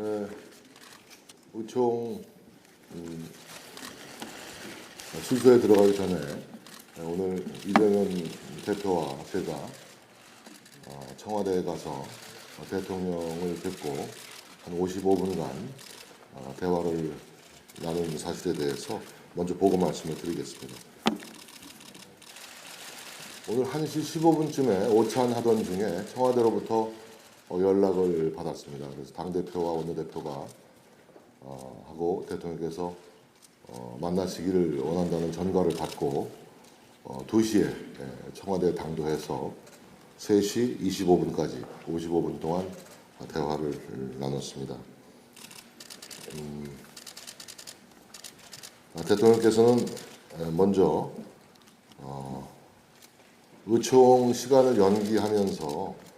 예, 의총 순서에 들어가기 전에 오늘 이재명 대표와 제가 청와대에 가서 대통령을 뵙고 한 55분간 대화를 나눈 사실에 대해서 먼저 보고 말씀을 드리겠습니다. 오늘 1시 15분쯤에 오찬하던 중에 청와대로부터 연락을 받았습니다. 그래서 당대표와 원내대표가 하고 대통령께서 만나시기를 원한다는 전가를 받고 2시에 청와대 당도해서 3시 25분까지 55분 동안 대화를 나눴습니다. 대통령께서는 먼저 의총 시간을 연기하면서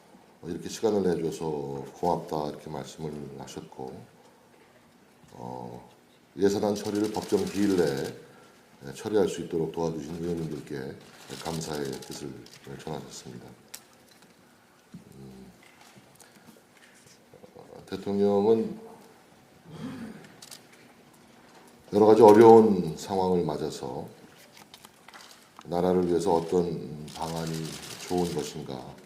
이렇게 시간을 내줘서 고맙다 이렇게 말씀을 하셨고 예산안 처리를 법정 기일 내에 처리할 수 있도록 도와주신 의원님들께 감사의 뜻을 전하셨습니다. 대통령은 여러 가지 어려운 상황을 맞아서 나라를 위해서 어떤 방안이 좋은 것인가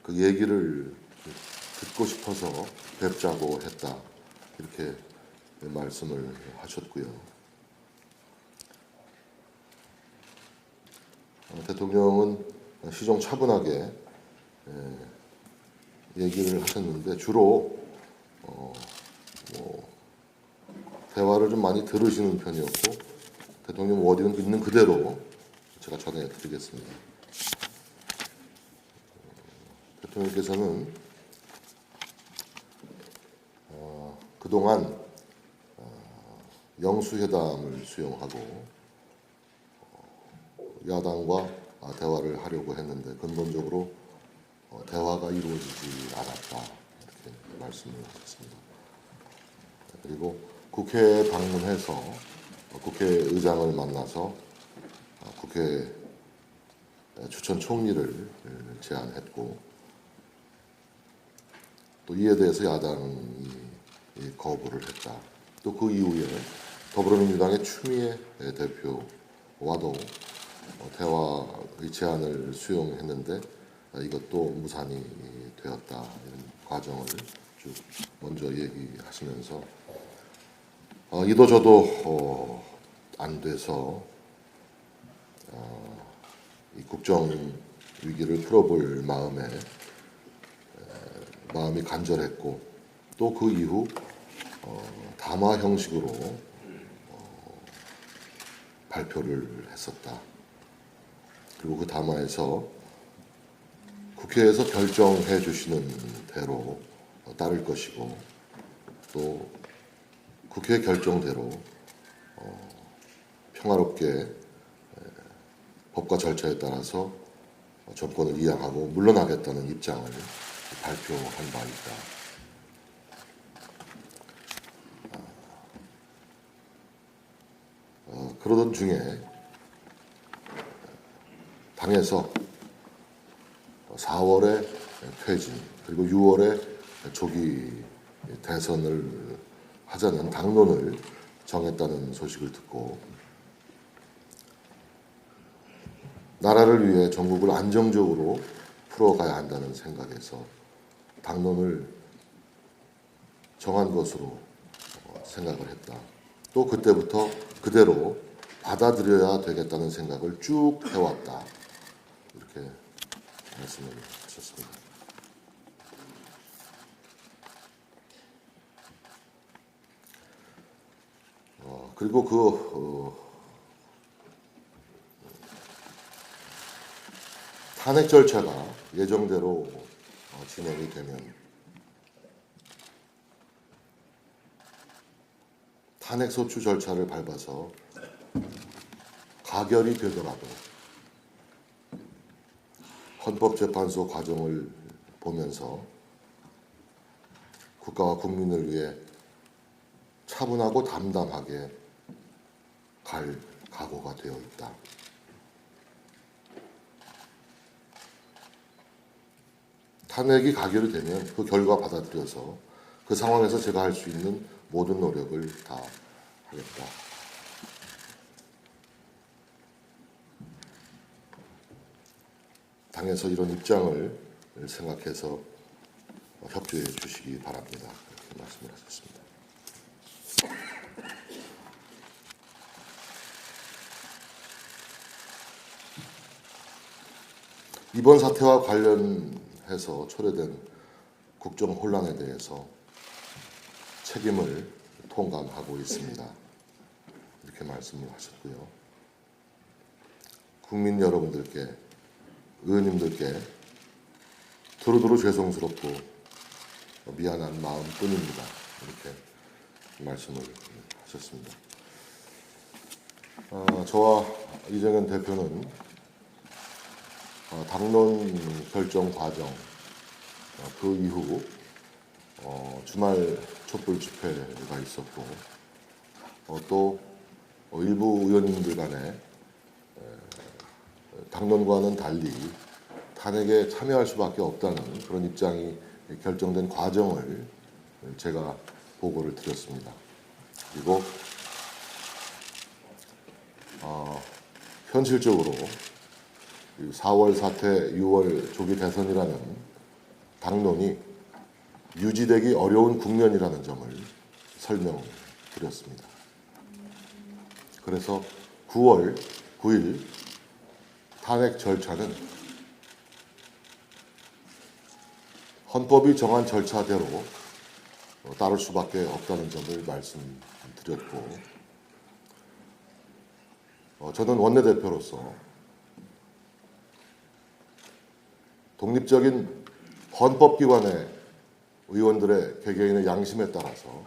그 얘기를 듣고 싶어서 뵙자고 했다 이렇게 말씀을 하셨고요. 대통령은 시종차분하게 얘기를 하셨는데 주로 대화를 좀 많이 들으시는 편이었고 대통령 워딩은 있는 그대로 제가 전해드리겠습니다. 대통령께서는 그동안 영수회담을 수용하고 야당과 대화를 하려고 했는데 근본적으로 대화가 이루어지지 않았다 이렇게 말씀을 하셨습니다. 그리고 국회에 방문해서 국회의장을 만나서 국회 추천 총리를 제안했고 또 이에 대해서 야당이 거부를 했다. 또 그 이후에 더불어민주당의 추미애 대표와도 대화의 제안을 수용했는데 이것도 무산이 되었다. 이런 과정을 쭉 먼저 얘기하시면서 이도 저도 안 돼서 이 국정 위기를 풀어볼 마음이 간절했고 또 그 이후 담화 형식으로 발표를 했었다. 그리고 그 담화에서 국회에서 결정해 주시는 대로 따를 것이고 또 국회 결정대로 평화롭게 법과 절차에 따라서 정권을 이양하고 물러나겠다는 입장을 발표한 바 있다. 그러던 중에 당에서 4월에 퇴진 그리고 6월에 조기 대선을 하자는 당론을 정했다는 소식을 듣고 나라를 위해 전국을 안정적으로 풀어가야 한다는 생각에서 당론을 정한 것으로 생각을 했다. 또 그때부터 그대로 받아들여야 되겠다는 생각을 쭉 해왔다. 이렇게 말씀을 하셨습니다. 그리고 탄핵 절차가 예정대로 진행이 되면 탄핵소추 절차를 밟아서 가결이 되더라도 헌법재판소 과정을 보면서 국가와 국민을 위해 차분하고 담담하게 갈 각오가 되어 있다. 탄핵이 가결이 되면 그 결과 받아들여서 그 상황에서 제가 할 수 있는 모든 노력을 다 하겠다. 당에서 이런 입장을 생각해서 협조해 주시기 바랍니다. 이렇게 말씀을 하셨습니다. 이번 사태와 관련해서 초래된 국정 혼란에 대해서 책임을 통감하고 있습니다. 이렇게 말씀을 하셨고요. 국민 여러분들께, 의원님들께 두루두루 죄송스럽고 미안한 마음뿐입니다. 이렇게 말씀을 하셨습니다. 저와 이정현 대표는 당론 결정 과정, 그 이후 주말 촛불 집회가 있었고 또 일부 의원님들 간에 당론과는 달리 탄핵에 참여할 수밖에 없다는 그런 입장이 결정된 과정을 제가 보고를 드렸습니다. 그리고 현실적으로 4월 사태, 6월 조기 대선이라는 당론이 유지되기 어려운 국면이라는 점을 설명드렸습니다. 그래서 9월 9일 탄핵 절차는 헌법이 정한 절차대로 따를 수밖에 없다는 점을 말씀드렸고, 저는 원내대표로서 독립적인 헌법기관의 의원들의 개개인의 양심에 따라서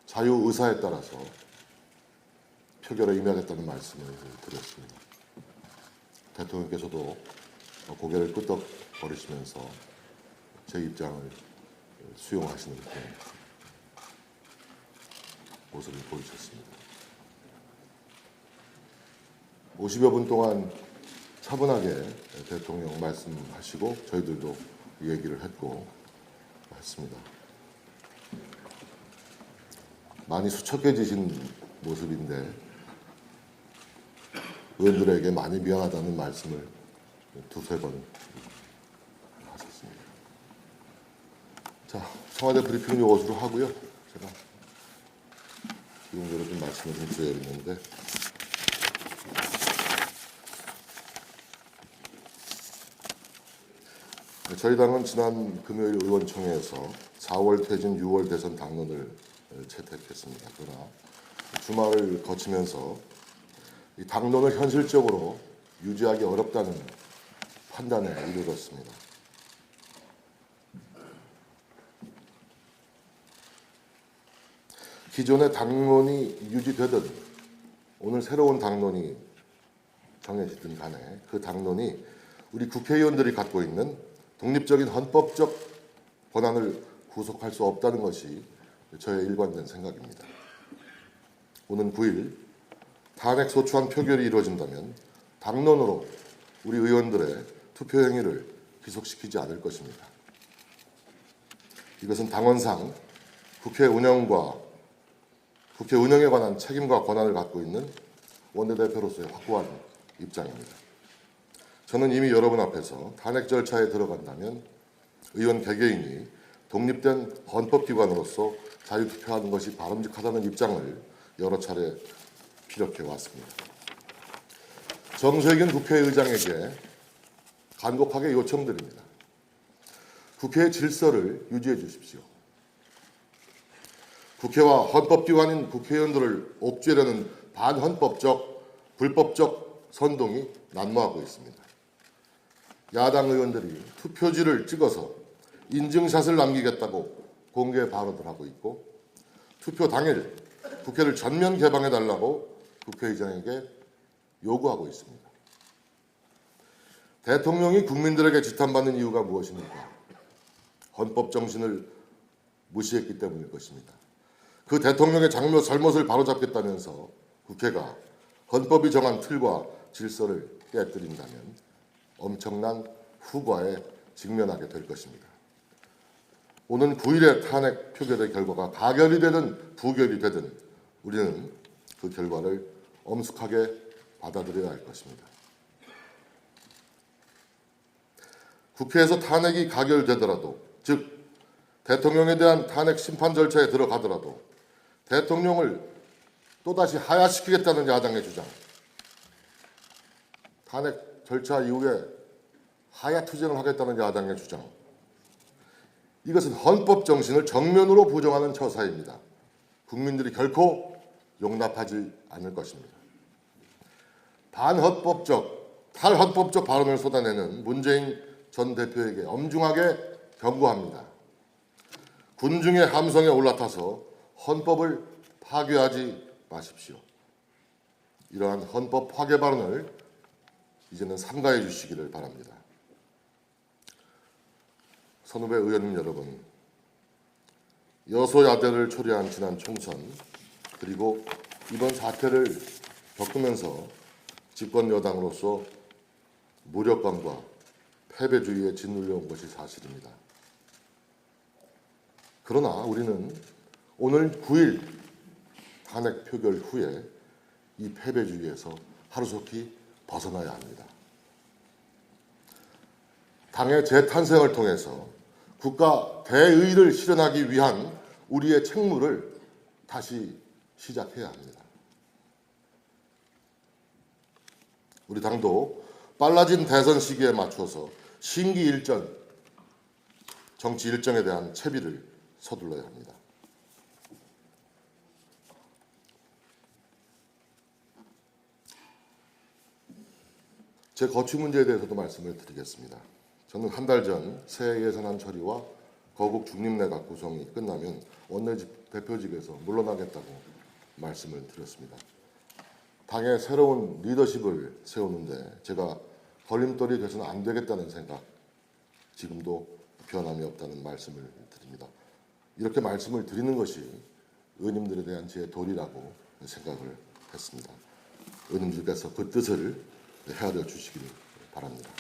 자유의사에 따라서 표결에 임하겠다는 말씀을 드렸습니다. 대통령께서도 고개를 끄덕거리시면서 제 입장을 수용하시는 그런 모습을 보이셨습니다. 50여 분 동안 차분하게 대통령 말씀하시고 저희들도 얘기를 했고 했습니다. 많이 수척해지신 모습인데 의원들에게 많이 미안하다는 말씀을 두세 번 하셨습니다. 자, 청와대 브리핑 요것으로 하고요. 제가 기본적으로 좀 말씀을 좀 드려야겠는데 저희 당은 지난 금요일 의원총회에서 4월 퇴진, 6월 대선 당론을 채택했습니다. 그러나 주말을 거치면서 이 당론을 현실적으로 유지하기 어렵다는 판단에 이르렀습니다. 기존의 당론이 유지되든 오늘 새로운 당론이 정해지든 간에 그 당론이 우리 국회의원들이 갖고 있는 독립적인 헌법적 권한을 구속할 수 없다는 것이 저의 일관된 생각입니다. 오는 9일 탄핵 소추안 표결이 이루어진다면 당론으로 우리 의원들의 투표 행위를 기속시키지 않을 것입니다. 이것은 당원상 국회 운영에 관한 책임과 권한을 갖고 있는 원내대표로서의 확고한 입장입니다. 저는 이미 여러분 앞에서 탄핵 절차에 들어간다면 의원 개개인이 독립된 헌법기관으로서 자유투표하는 것이 바람직하다는 입장을 여러 차례 피력해 왔습니다. 정세균 국회의장에게 간곡하게 요청드립니다. 국회의 질서를 유지해 주십시오. 국회와 헌법기관인 국회의원들을 옥죄려는 반헌법적, 불법적 선동이 난무하고 있습니다. 야당 의원들이 투표지를 찍어서 인증샷을 남기겠다고 공개 발언을 하고 있고 투표 당일 국회를 전면 개방해달라고 국회의장에게 요구하고 있습니다. 대통령이 국민들에게 지탄받는 이유가 무엇입니까? 헌법 정신을 무시했기 때문일 것입니다. 그 대통령의 장묘 잘못을 바로잡겠다면서 국회가 헌법이 정한 틀과 질서를 깨뜨린다면 엄청난 후과에 직면하게 될 것입니다. 오는 9일의 탄핵 표결의 결과가 가결이 되든 부결이 되든 우리는 그 결과를 엄숙하게 받아들여야 할 것입니다. 국회에서 탄핵이 가결되더라도, 즉 대통령에 대한 탄핵 심판 절차에 들어가더라도 대통령을 또다시 하야시키겠다는 야당의 주장, 탄핵 절차 이후에 하야 투쟁을 하겠다는 야당의 주장, 이것은 헌법 정신을 정면으로 부정하는 처사입니다. 국민들이 결코 용납하지 않을 것입니다. 반헌법적, 탈헌법적 발언을 쏟아내는 문재인 전 대표에게 엄중하게 경고합니다. 군중의 함성에 올라타서 헌법을 파괴하지 마십시오. 이러한 헌법 파괴 발언을 이제는 삼가해 주시기를 바랍니다. 선후배 의원님 여러분, 여소야대를 초래한 지난 총선, 그리고 이번 사태를 겪으면서 집권 여당으로서 무력감과 패배주의에 짓눌려 온 것이 사실입니다. 그러나 우리는 오늘 9일 탄핵 표결 후에 이 패배주의에서 하루속히 벗어나야 합니다. 당의 재탄생을 통해서 국가 대의를 실현하기 위한 우리의 책무를 다시 시작해야 합니다. 우리 당도 빨라진 대선 시기에 맞춰서 심기일전, 정치 일정에 대한 채비를 서둘러야 합니다. 제 거취 문제에 대해서도 말씀을 드리겠습니다. 저는 한 달 전 새 예산안 처리와 거국 중립내각 구성이 끝나면 원내대표직에서 물러나겠다고 말씀을 드렸습니다. 당의 새로운 리더십을 세우는데 제가 걸림돌이 돼서는 안 되겠다는 생각, 지금도 변함이 없다는 말씀을 드립니다. 이렇게 말씀을 드리는 것이 의원님들에 대한 제 도리라고 생각을 했습니다. 의원님들께서 그 뜻을 헤아려 주시기를 바랍니다.